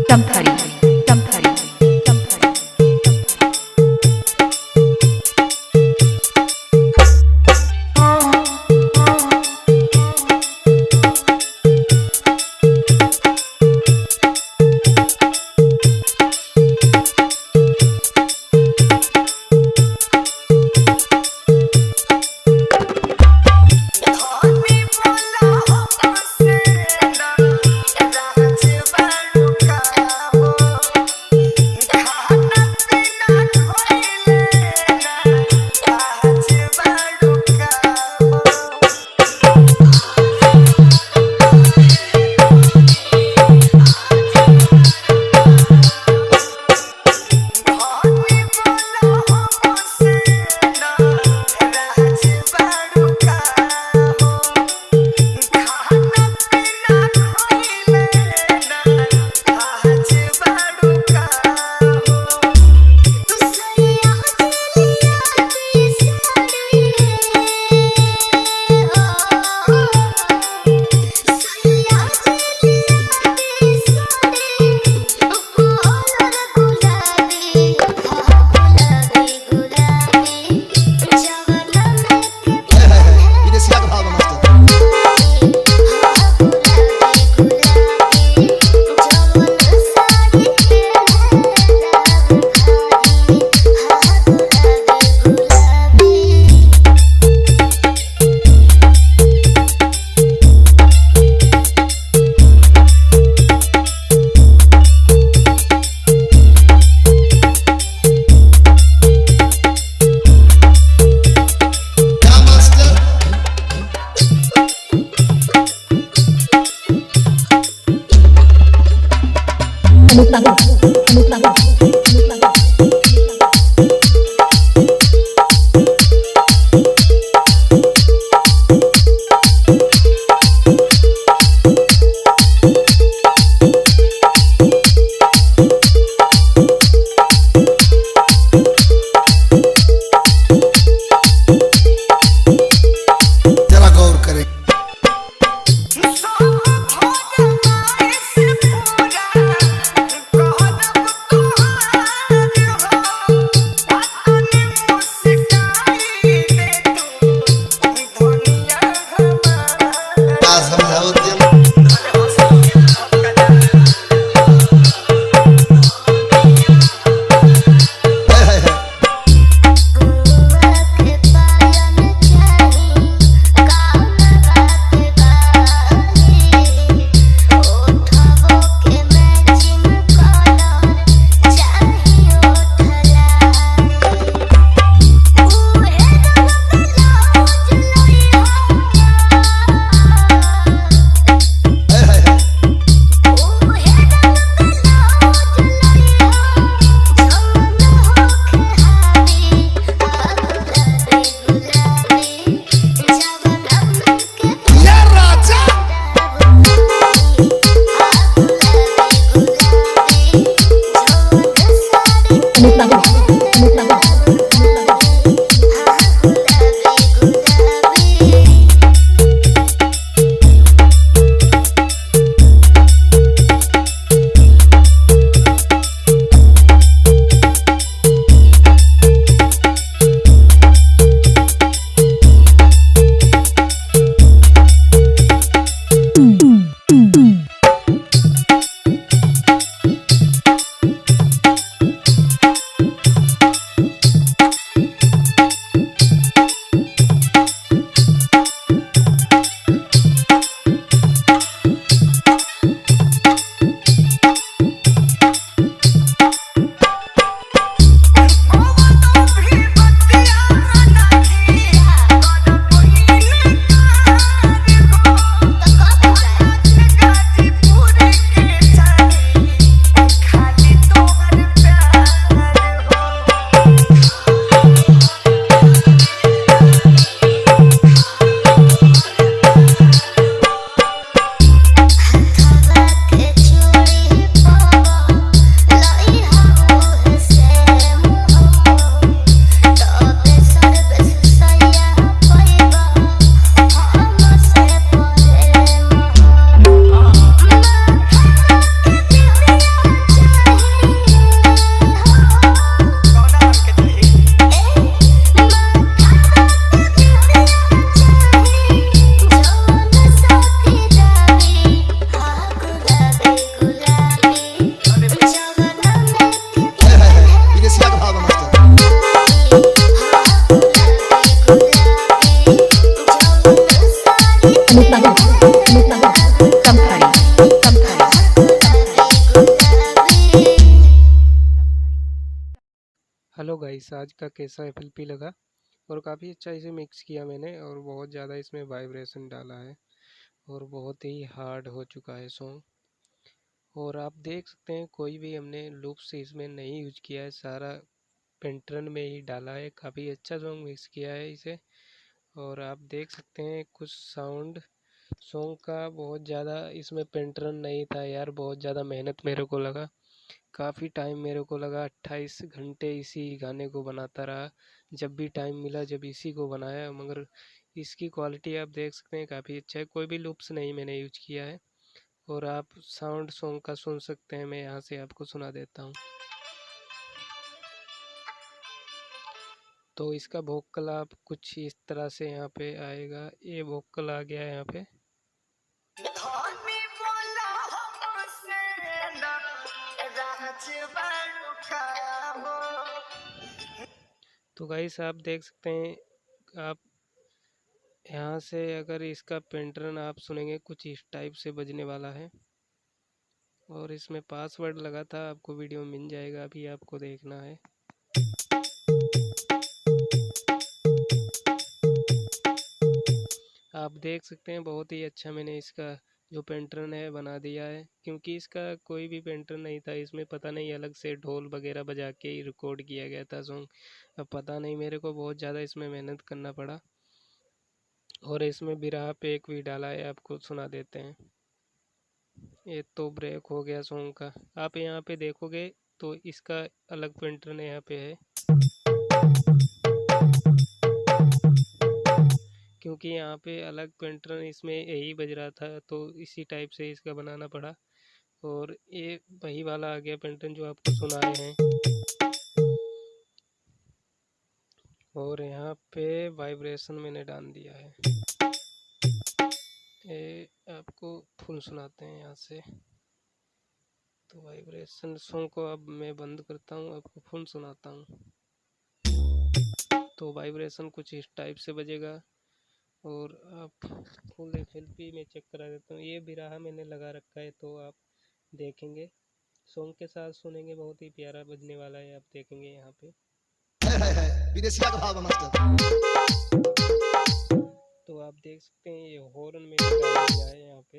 Tamthari, Tamthari, Tamthari. Guys आज का कैसा एफएलपी लगा और काफ़ी अच्छा इसे मिक्स किया मैंने और बहुत ज़्यादा इसमें वाइब्रेशन डाला है और बहुत ही हार्ड हो चुका है सॉन्ग। और आप देख सकते हैं कोई भी हमने लूप्स इसमें नहीं यूज किया है, सारा पेंट्रन में ही डाला है। काफ़ी अच्छा सॉन्ग मिक्स किया है इसे। और आप देख सकते हैं कुछ साउंड सॉन्ग का बहुत ज़्यादा इसमें पेंट्रन नहीं था यार, बहुत ज़्यादा मेहनत मेरे को लगा, काफ़ी टाइम मेरे को लगा। 28 घंटे इसी गाने को बनाता रहा, जब भी टाइम मिला जब इसी को बनाया। मगर इसकी क्वालिटी आप देख सकते हैं काफ़ी अच्छा है, कोई भी लूप्स नहीं मैंने यूज किया है। और आप साउंड सॉन्ग का सुन सकते हैं, मैं यहाँ से आपको सुना देता हूँ। तो इसका वोकल आप कुछ इस तरह से यहाँ पे आएगा, ये वोकल आ गया है यहाँ पे। तो गाइस आप देख सकते हैं, आप यहाँ से अगर इसका पेंटर्न आप सुनेंगे कुछ इस टाइप से बजने वाला है। और इसमें पासवर्ड लगा था, आपको वीडियो मिल जाएगा, अभी आपको देखना है। आप देख सकते हैं बहुत ही अच्छा मैंने इसका जो पेंटर्न है बना दिया है, क्योंकि इसका कोई भी पेंटर्न नहीं था इसमें, पता नहीं अलग से ढोल वगैरह बजा के ही रिकॉर्ड किया गया था सॉन्ग। अब पता नहीं, मेरे को बहुत ज़्यादा इसमें मेहनत करना पड़ा। और इसमें बिरहा पे एक भी डाला है, आपको सुना देते हैं। ये तो ब्रेक हो गया सॉन्ग का, आप यहाँ पे देखोगे तो इसका अलग पेंटर्न यहाँ पे है, क्योंकि यहाँ पे अलग पेंटर्न इसमें यही बज रहा था तो इसी टाइप से इसका बनाना पड़ा। और ये वही वाला आ गया पेंटर्न जो आपको सुनाए हैं। और यहाँ पे वाइब्रेशन मैंने डाल दिया है, ये आपको फुल सुनाते हैं यहाँ से। तो वाइब्रेशन सॉन्ग को अब मैं बंद करता हूँ, आपको फुल सुनाता हूँ। तो वाइब्रेशन कुछ इस टाइप से बजेगा। और आप फुल एफएलपी में चेक करा देता हूँ, ये बिरहा मैंने लगा रखा है तो आप देखेंगे सॉन्ग के साथ सुनेंगे, बहुत ही प्यारा बजने वाला है, आप देखेंगे यहाँ पे। तो आप देख सकते हैं ये हॉर्न मैंने डाल दिया है यहाँ पे।